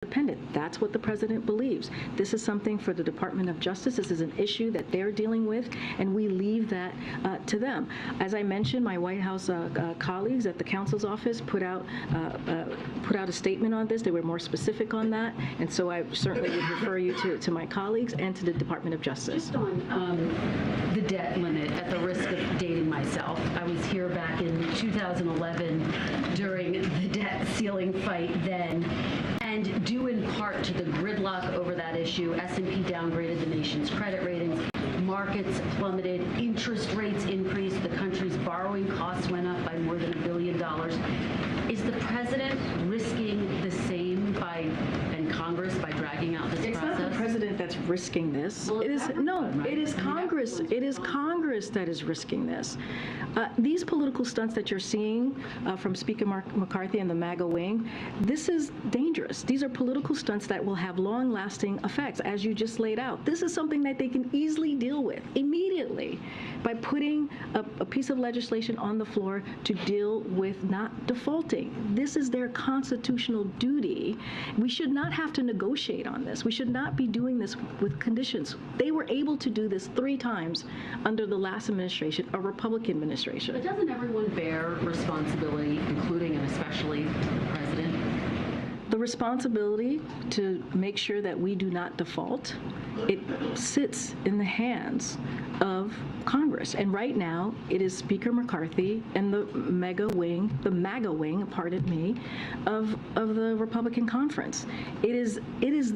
independent. That's what the president believes. This is something for the Department of Justice. This is an issue that they're dealing with, and we leave that to them. As I mentioned, my White House colleagues at the counsel's office put out a statement on this. They were more specific on that, and so I certainly would refer you to my colleagues and to the Department of Justice. Just on the debt limit, at the risk of dating myself, I was here back in 2011 during the debt ceiling fight then, and due in part to the gridlock over that issue, S&P downgraded the nation's credit ratings, markets plummeted, interest rates increased, the country's borrowing costs went up by more than $1 billion. Is the president risking the same and Congress by dragging out this process? It's not the president that's risking this. Well, it is Congress. It is Congress that is risking this. These political stunts that you're seeing from Speaker McCarthy and the MAGA wing, this is dangerous. These are political stunts that will have long-lasting effects, as you just laid out. This is something that they can easily deal with immediately by putting a piece of legislation on the floor to deal with not defaulting. This is their constitutional duty. We should not have to negotiate on this. We should not be doing this with conditions. They were able to do this 3 times under the last administration, a Republican administration. But doesn't everyone bear responsibility, including and especially the president? The responsibility to make sure that we do not default, it sits in the hands of Congress. And right now, it is Speaker McCarthy and the MAGA wing, pardon me, of the Republican conference. It is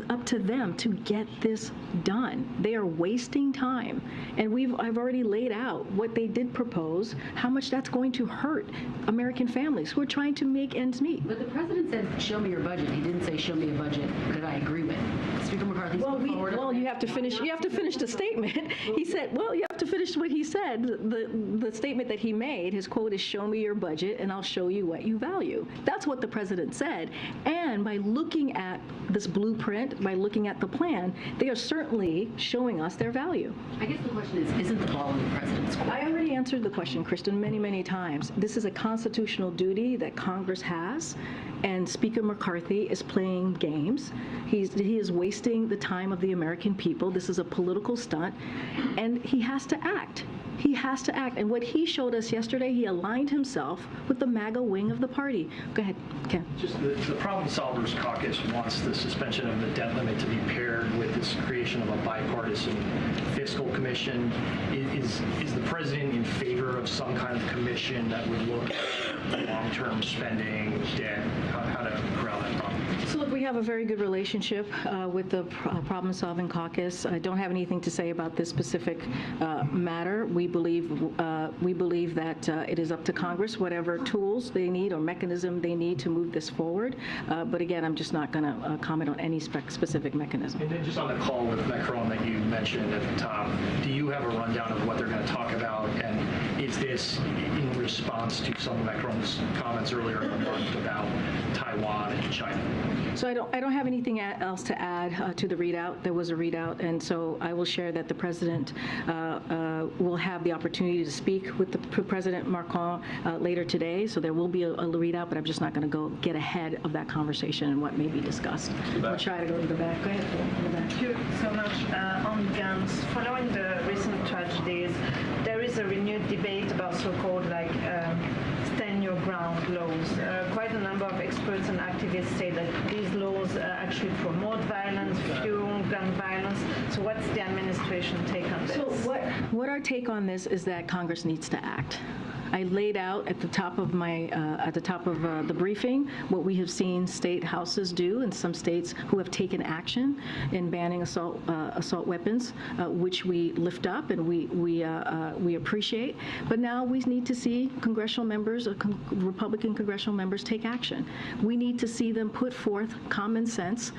up to them to get this done. They are wasting time. And I've already laid out what they did propose, how much that's going to hurt American families who are trying to make ends meet. But the president said, show me your budget. He didn't say, show me a budget that I agree with. Speaker McCarthy put forward. Well, you have to finish the statement. He said, well, you have to finish what he said. The statement that he made, his quote is, show me your budget and I'll show you what you value. That's what the president said. And by looking at this blueprint, by looking at the plan, they are certainly showing us their value. I guess the question is, isn't the ball in the president's court? I already answered the question, Kristen, many, many times. This is a constitutional duty that Congress has, and Speaker McCarthy is playing games. He is wasting the time of the American people. This is a political stunt, and he has to act. He has to act. And what he showed us yesterday, he aligned himself with the MAGA wing of the party. Go ahead, Ken. Just the Problem Solvers Caucus wants the suspension of the debt limit to be paired with this creation of a bipartisan fiscal commission. Is the president in favor of some kind of commission that would look at long-term spending, debt, how to corral that problem? So look, we have a very good relationship with the Problem Solving Caucus. I don't have anything to say about this specific matter. We believe that it is up to Congress, whatever tools they need or mechanism they need to move this forward. But again, I'm just not going to comment on any specific mechanism. And then just on the call with Macron that you mentioned at the top, do you have a rundown of what they're going to talk about? And is this in response to some of Macron's comments earlier in the month about Taiwan and China? So I don't have anything else to add to the readout. There was a readout, and so I will share that the president will have the opportunity to speak with the President Macron later today. So there will be a readout, but I'm just not going to go get ahead of that conversation and what may be discussed. I'll try to go to the back. Go ahead, Phil, in the back. Thank you so much. On guns, following the recent tragedies, there is a renewed debate about so-called stand your ground laws. Quite a number of experts and activists say that these laws actually promote violence, fuel gun violence. So what's the administration take on this? So what our take on this is that Congress needs to act. I laid out at the top of the briefing what we have seen state houses do in some states who have taken action in banning assault weapons, which we lift up and we appreciate. But now we need to see congressional members, Republican congressional members, take action. We need to see them put forth common sense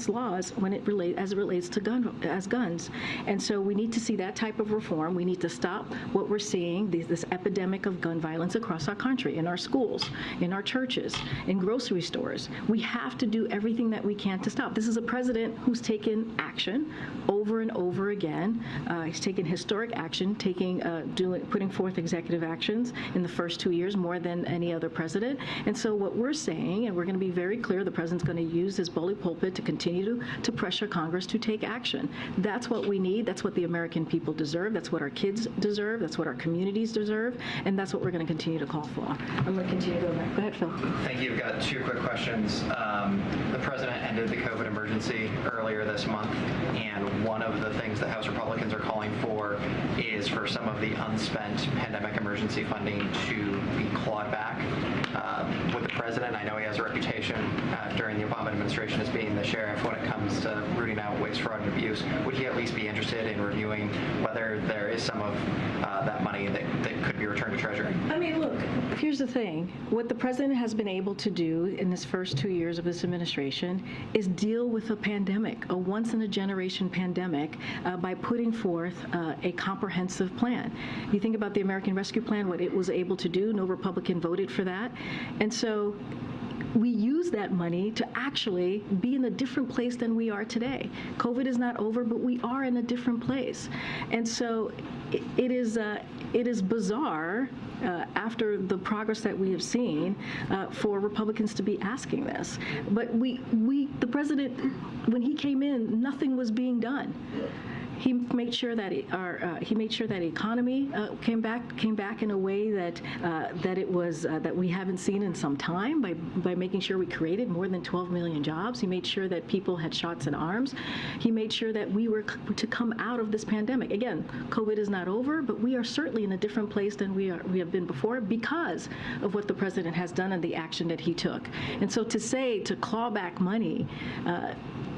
laws as it relates to guns. And so we need to see that type of reform. We need to stop what we're seeing, this epidemic of gun violence across our country, in our schools, in our churches, in grocery stores. We have to do everything that we can to stop. This is a president who's taken action over over and over again. He's taken historic action, putting forth executive actions in the first 2 years more than any other president. And so what we're saying, and we're going to be very clear, the president's going to use his bully pulpit to continue to pressure Congress to take action. That's what we need. That's what the American people deserve. That's what our kids deserve. That's what our communities deserve. And that's what we're going to continue to call for. I'm going to continue to go back. Go ahead, Phil. Thank you. I've got two quick questions. The president ended the COVID emergency earlier this month, and one of the things that House Republicans are calling for is for some of the unspent pandemic emergency funding to be clawed back. With the president, I know he has a reputation during the Obama administration as being the sheriff when it comes to rooting out waste, fraud, and abuse. Would he at least be interested in reviewing whether there is some of that money that could be returned to Treasury? I mean, look, here's the thing. What the president has been able to do in this first 2 years of this administration is deal with a pandemic, a once-in-a-generation pandemic, by putting forth a comprehensive plan. You think about the American Rescue Plan, what it was able to do. No Republican voted for that. And so we use that money to actually be in a different place than we are today. COVID is not over, but we are in a different place. And so it is bizarre after the progress that we have seen for Republicans to be asking this. But the president, when he came in, nothing was being done. He made sure that the economy came back in a way that we haven't seen in some time by making sure we created more than 12 million jobs. He made sure that people had shots in arms. He made sure that we were to come out of this pandemic. Again, COVID is not over, but we are certainly in a different place than we have been before because of what the president has done and the action that he took. And so to claw back money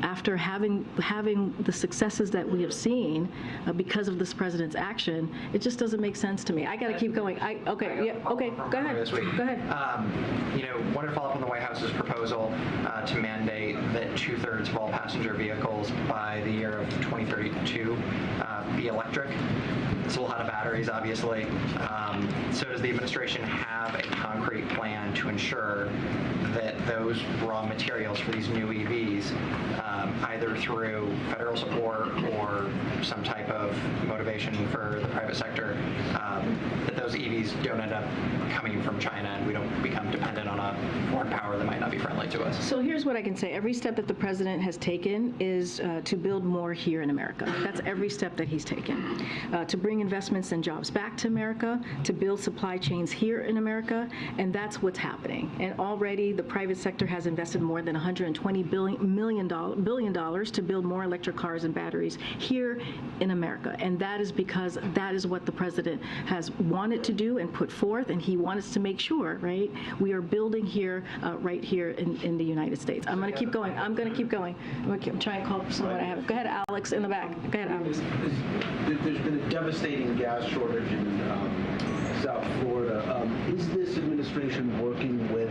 after having the successes that we have seen because of this president's action, it just doesn't make sense to me. I got to keep going. Okay, go ahead. Go ahead. Wanted to follow up on the White House's proposal to mandate that 2/3 of all passenger vehicles by the year of 2032 be electric. It's a lot of batteries, obviously. So does the administration have a concrete plan to ensure that those raw materials for these new EVs, either through federal support or some type of motivation for the private sector, that those EVs don't end up coming from China and we don't become dependent on a foreign power that might not be friendly to us? So here's what I can say. Every step that the president has taken is to build more here in America. That's every step that he's taken. To bring investments and jobs back to America, to build supply chains here in America, and that's what's happening. And already the private sector has invested more than $120 billion to build more electric cars and batteries here in America. And that is because that is what the president has wanted to do and put forth, and he wants to make sure, right, we are building here, right here in the United States. I'm going to keep going. I'm trying to call someone I have. Go ahead, Alex, in the back. Go ahead, Alex. There's been a devastating gas shortage in South Florida. Is this administration working with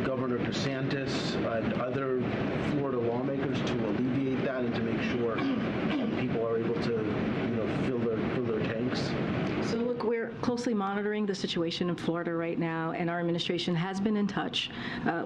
Governor DeSantis and other Florida lawmakers to alleviate that and to make sure people are able to, fill their tanks? So look, we're closely monitoring the situation in Florida right now, and our administration has been in touch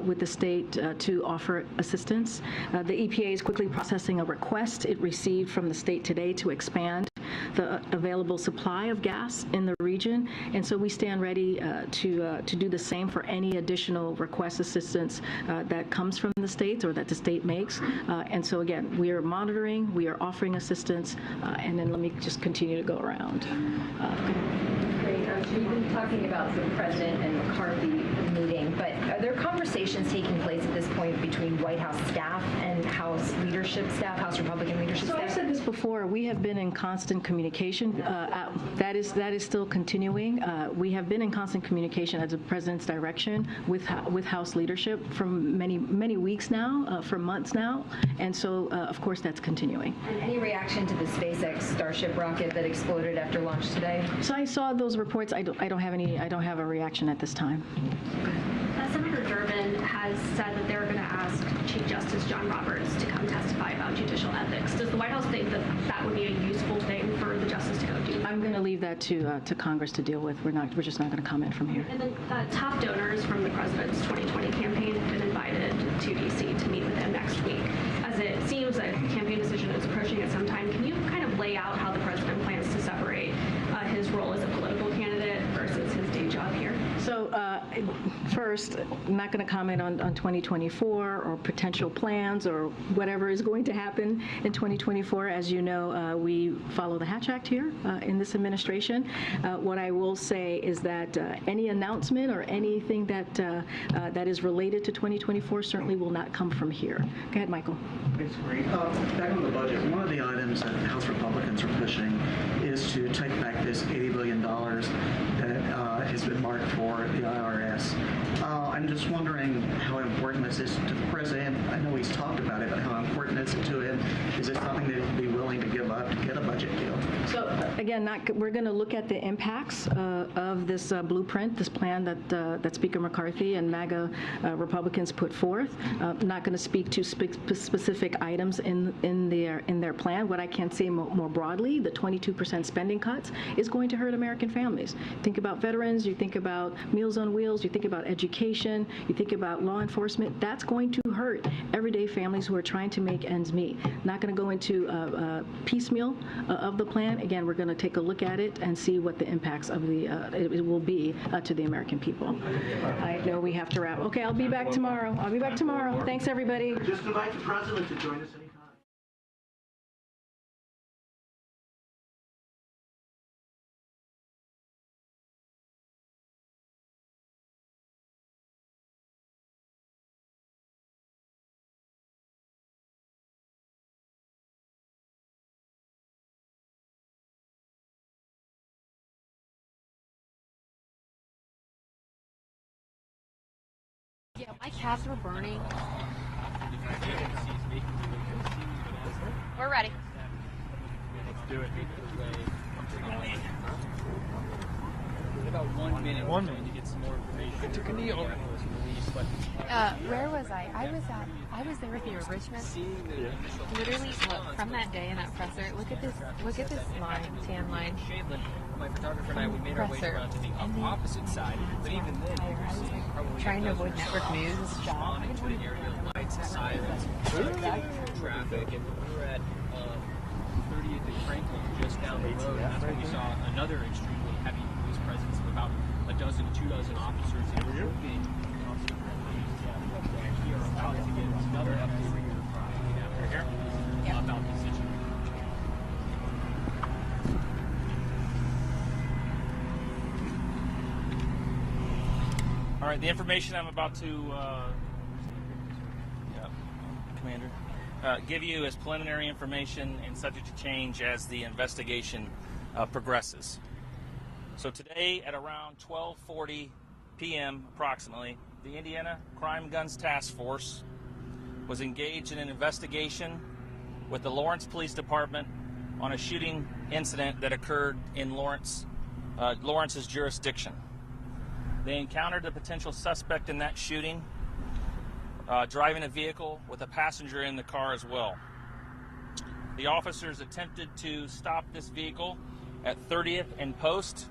with the state to offer assistance. The EPA is quickly processing a request it received from the state today to expand the available supply of gas in the region, and so we stand ready to do the same for any additional request assistance that comes from the states or that the state makes. And so again, we are monitoring, we are offering assistance, and then let me just continue to go around. Great. So you've been talking about the president and McCarthy meeting, but are there conversations taking place at this point between White House staff and House leadership staff, House Republican leadership So staff? I've said this before, we have been in constant communication. That is still continuing. We have been in constant communication at the president's direction with House leadership for many weeks now, for months now, and so of course that's continuing. And any reaction to the SpaceX Starship rocket that exploded after launch today? So I saw those reports. I don't have a reaction at this time. Senator Durbin has said that they're going to ask Chief Justice John Roberts to come testify about judicial ethics. Does the White House think that that would be a useful thing for the justice to go do? I'm going to leave that to Congress to deal with. We're just not going to comment from here. And then top donors from the president's 2020 campaign have been invited to D.C. to meet with him next week. As it seems, a campaign decision is first, I'm not going to comment on 2024 or potential plans or whatever is going to happen in 2024. As you know, we follow the Hatch Act here in this administration. What I will say is that any announcement or anything that is related to 2024 certainly will not come from here. Go ahead, Michael. Thanks, Marie. Back on the budget, one of the items that House Republicans are pushing is to take back this $80 billion that has been marked for the IRS. I'm just wondering how important this is to the president. I know he's talked about it, but how important is it to him? Is it something that he'd be willing to give up to get a budget deal? So again, we're going to look at the impacts of this blueprint, this plan that Speaker McCarthy and MAGA Republicans put forth. Not going to speak to specific items in their plan. What I can say more broadly, the 22% spending cuts is going to hurt American families. Think about veterans, you think about Meals on Wheels, you think about education, you think about law enforcement. That's going to hurt everyday families who are trying to make ends meet. Not going to go into piecemeal of the plan. Again, we're going to take a look at it and see what the impacts of it will be to the American people. I know we have to wrap. Okay, I'll be back tomorrow. Thanks, everybody. Just invite the president to join us anytime. Yeah, my calves were burning. We're ready. Let's do it. About 1 minute. 1 minute to get some more information. It took a knee over. Where was I? I was there with you at Richmond. Literally, look, from that day in that presser, look at this line, tan line. My photographer and I, we made our way around to the opposite side, but even then, I was like trying to avoid network news. Responding to an area of lights and sirens, traffic, and we were at 30th and Franklin, just down the road, and that's when we saw another extremely heavy police presence of about a dozen to 2 dozen officers in a big officer presence. We are about to get another update here about the situation. All right, the information I'm about to Commander, give you is preliminary information and subject to change as the investigation progresses. So today at around 12:40 p.m. approximately, the Indiana Crime Guns Task Force was engaged in an investigation with the Lawrence Police Department on a shooting incident that occurred in Lawrence's jurisdiction. They encountered a potential suspect in that shooting, driving a vehicle with a passenger in the car as well. The officers attempted to stop this vehicle at 30th and Post.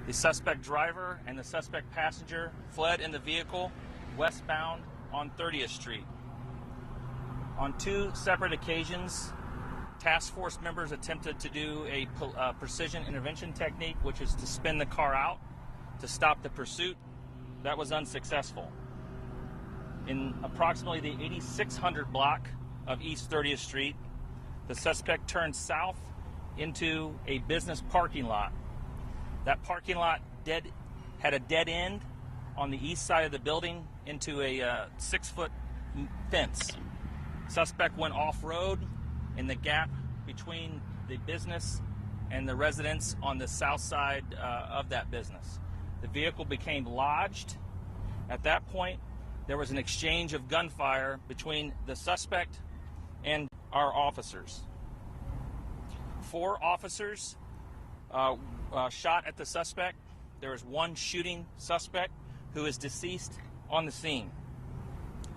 The suspect driver and the suspect passenger fled in the vehicle westbound on 30th Street. On 2 separate occasions, task force members attempted to do a precision intervention technique, which is to spin the car out to stop the pursuit. That was unsuccessful. In approximately the 8600 block of East 30th Street, the suspect turned south into a business parking lot. That parking lot had a dead end on the east side of the building into a 6-foot fence. Suspect went off-road in the gap between the business and the residents on the south side of that business. The vehicle became lodged. At that point, there was an exchange of gunfire between the suspect and our officers. 4 officers shot at the suspect. There is 1 shooting suspect who is deceased on the scene.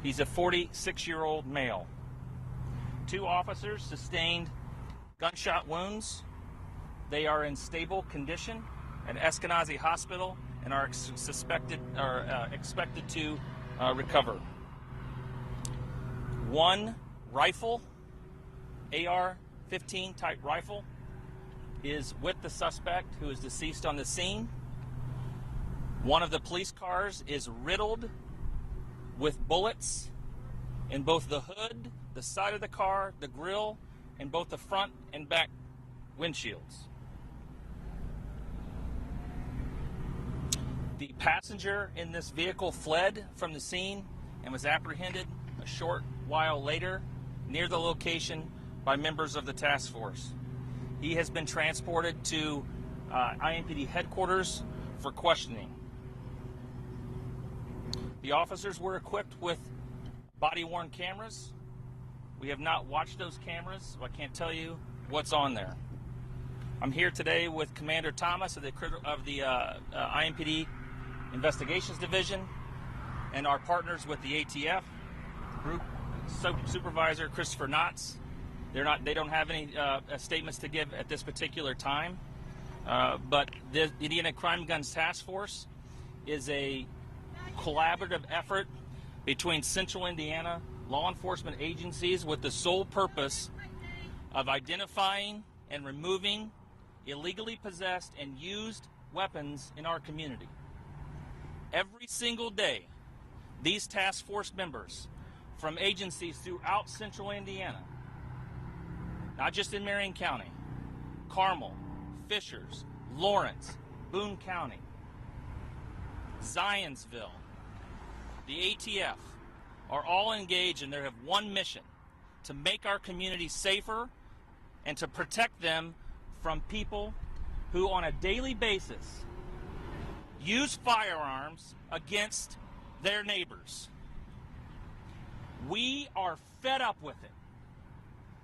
He's a 46-year-old male. 2 officers sustained gunshot wounds. They are in stable condition at Eskenazi Hospital and are expected to recover. 1 rifle, AR-15 type rifle, is with the suspect who is deceased on the scene. One of the police cars is riddled with bullets in both the hood, the side of the car, the grill, and both the front and back windshields. The passenger in this vehicle fled from the scene and was apprehended a short while later near the location by members of the task force. He has been transported to IMPD headquarters for questioning. The officers were equipped with body-worn cameras. We have not watched those cameras, so I can't tell you what's on there. I'm here today with Commander Thomas of the IMPD Investigations Division and our partners with the ATF Group Supervisor Christopher Knotts. They don't have any statements to give at this particular time, but the Indiana Crime Guns Task Force is a collaborative effort between Central Indiana law enforcement agencies with the sole purpose of identifying and removing illegally possessed and used weapons in our community. Every single day, these task force members from agencies throughout Central Indiana, not just in Marion County, Carmel, Fishers, Lawrence, Boone County, Zionsville, the ATF, are all engaged and they have one mission: to make our community safer and to protect them from people who on a daily basis use firearms against their neighbors. We are fed up with it.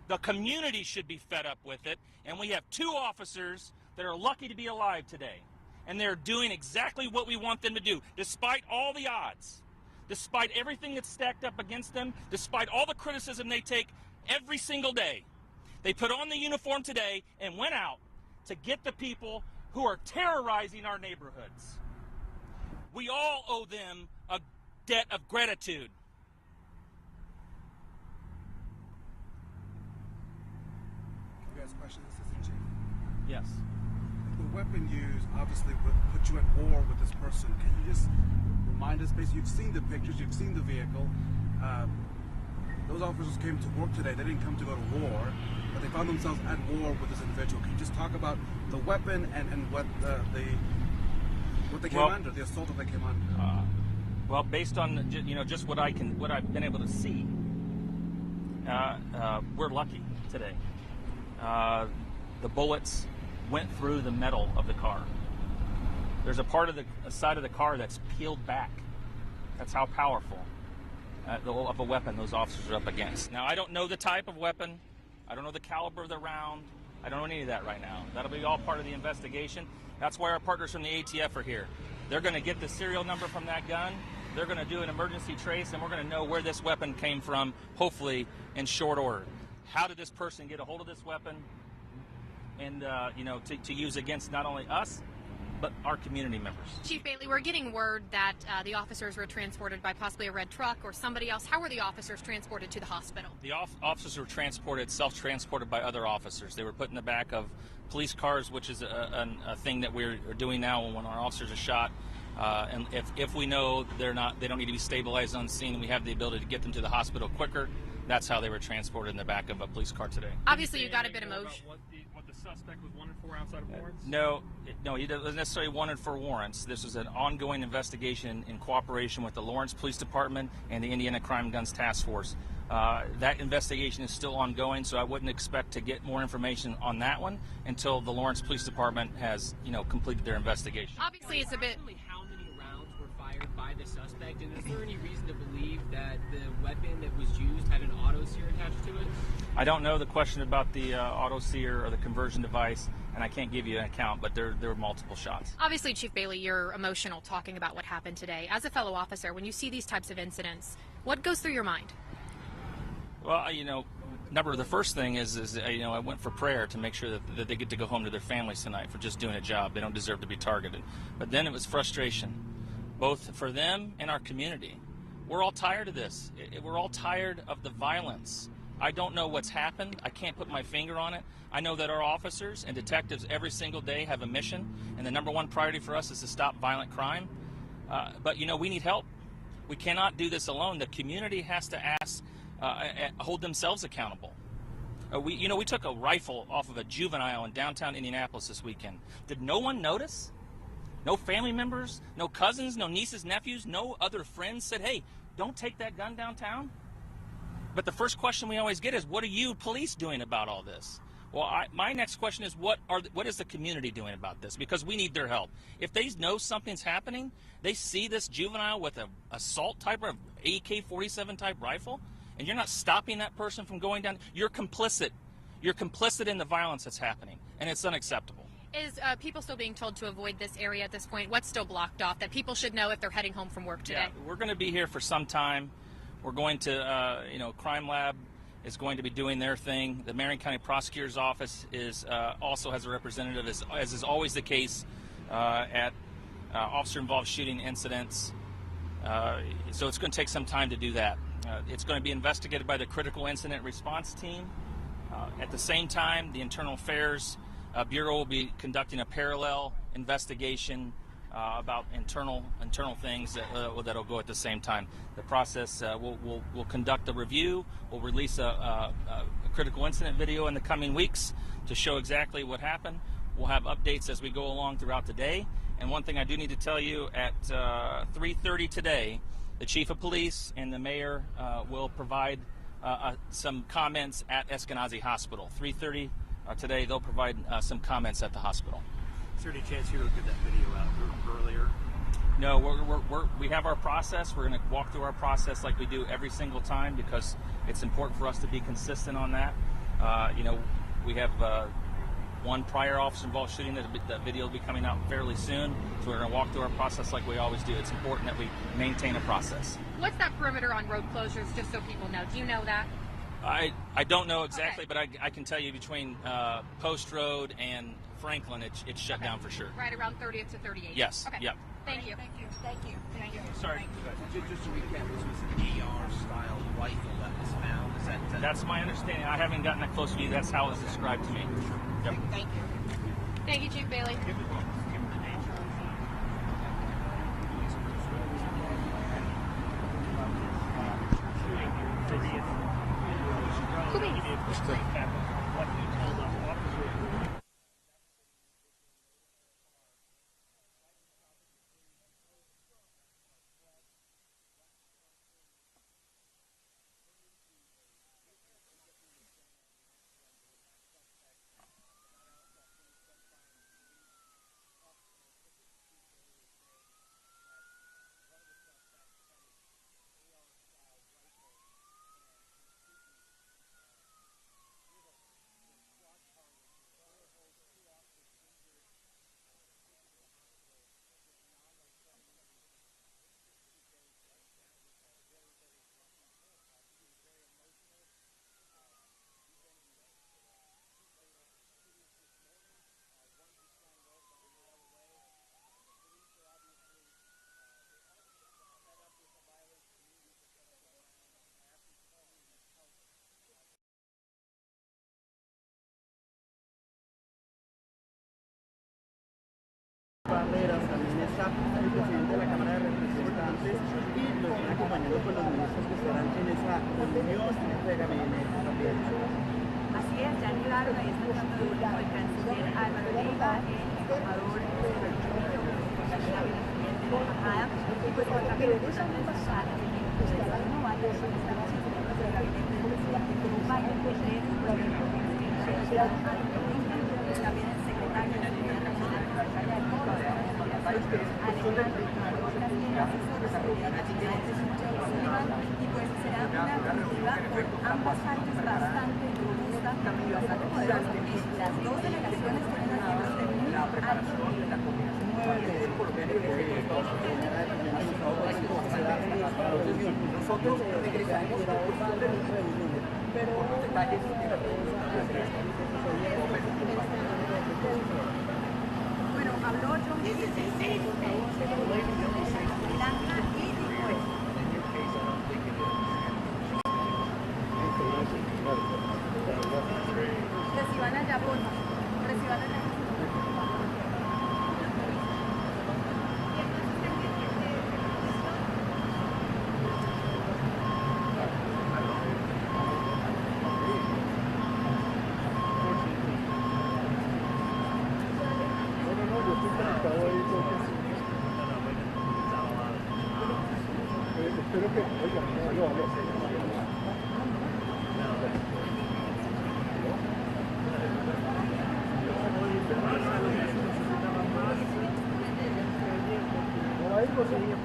The community should be fed up with it, and we have two officers that are lucky to be alive today, and they're doing exactly what we want them to do, despite all the odds, despite everything that's stacked up against them, despite all the criticism they take every single day. They put on the uniform today and went out to get the people who are terrorizing our neighborhoods. We all owe them a debt of gratitude. Can you ask questions, Assistant Chief? Yes. The weapon used obviously would put you at war with this person. Can you just remind us, basically, you've seen the pictures, you've seen the vehicle. Those officers came to work today. They didn't come to go to war, but they found themselves at war with this individual. Can you just talk about the weapon and what they came under, the assault that they came under? Well, based on just what I've been able to see, we're lucky today. The bullets went through the metal of the car. There's a part of the side of the car that's peeled back. That's how powerful of a weapon those officers are up against. Now, I don't know the type of weapon. I don't know the caliber of the round. I don't know any of that right now. That'll be all part of the investigation. That's why our partners from the ATF are here. They're going to get the serial number from that gun. They're going to do an emergency trace, and we're going to know where this weapon came from, hopefully in short order. How did this person get a hold of this weapon and, to use against not only us, but our community members. Chief Bailey, we're getting word that the officers were transported by possibly a red truck or somebody else. How were the officers transported to the hospital? The officers were transported, self-transported by other officers. They were put in the back of police cars, which is a thing that we're doing now when our officers are shot. And if we know they don't need to be stabilized on scene, and we have the ability to get them to the hospital quicker, that's how they were transported in the back of a police car today. Obviously, you got a bit emotional. What the suspect was wanted for outside of warrants? No, he wasn't necessarily wanted for warrants. This was an ongoing investigation in cooperation with the Lawrence Police Department and the Indiana Crime Guns Task Force. That investigation is still ongoing, so I wouldn't expect to get more information on that one until the Lawrence Police Department has, completed their investigation. Obviously, it's a bit. How many rounds were fired by the suspect, and is there any reason to believe that the weapon that was used had an auto sear attached to it? I don't know the question about the auto sear or the conversion device, and I can't give you an account, but there were multiple shots. Obviously, Chief Bailey, you're emotional talking about what happened today. As a fellow officer, when you see these types of incidents, what goes through your mind? Well, the first thing is I went for prayer to make sure that they get to go home to their families tonight for just doing a job. They don't deserve to be targeted. But then it was frustration, both for them and our community. We're all tired of this. We're all tired of the violence. I don't know what's happened. I can't put my finger on it. I know that our officers and detectives every single day have a mission, and the number one priority for us is to stop violent crime. But, you know, we need help. We cannot do this alone. The community has to hold themselves accountable. We took a rifle off of a juvenile in downtown Indianapolis this weekend. Did no one notice? No family members, no cousins, no nieces, nephews, no other friends said, hey, don't take that gun downtown? But the first question we always get is, what are you police doing about all this? Well, my next question is, what is the community doing about this? Because we need their help. If they know something's happening, they see this juvenile with an assault type or AK-47 type rifle, and you're not stopping that person from going down, you're complicit. You're complicit in the violence that's happening, and it's unacceptable. Is people still being told to avoid this area at this point? What's still blocked off that people should know if they're heading home from work today? Yeah, we're going to be here for some time. We're going to, Crime Lab is going to be doing their thing. The Marion County Prosecutor's Office also has a representative, as is always the case at officer-involved shooting incidents. So it's going to take some time to do that. It's going to be investigated by the Critical Incident Response Team. At the same time, the Internal Affairs Bureau will be conducting a parallel investigation about internal things that'll go at the same time. The process will conduct a review. We'll release a critical incident video in the coming weeks to show exactly what happened. We'll have updates as we go along throughout the day. And one thing I do need to tell you, at 3:30 today, the Chief of Police and the Mayor will provide some comments at Eskenazi Hospital. 3:30 today, they'll provide some comments at the hospital. Is there any chance you would get that video out earlier? No, we have our process. We're going to walk through our process like we do every single time, because it's important for us to be consistent on that. We have one prior officer-involved shooting. That video will be coming out fairly soon. So we're going to walk through our process like we always do. It's important that we maintain a process. What's that perimeter on road closures, just so people know? Do you know that? I don't know exactly, okay, but I can tell you between Post Road and Franklin, it's shut down for sure. Right around 30th to 38th? Yes. Okay. Yep. Thank you. Thank you. Thank you. Thank you. Sorry. Just to recap, this was an AR-style rifle that was found. Is that? That's my understanding. I haven't gotten that close to you. That's how it was described to me. Yep. Thank you. Thank you, Chief Bailey. También está el presidente de la Cámara de Representantes y los están acompañando con los ministros que estarán en esa reunión de gabinete también. Así es, ya llegaron, ahí está el canciller Álvaro Leiva, el embajador también de la embajada, y pues también también pasar el aniversario anual de las instalaciones de gabinete del presidente Biden, también el secretario de Seguridad Nacional, y pues será una comitiva con ambas partes bastante robusta, bastante poderosa. Las dos delegaciones tienen miembros de muy alto nivel. Nosotros regresaremos pero los detalles bueno, habló John Blanca y dijo reciban allá, porfa. Reciban allá. No hay posibilidad.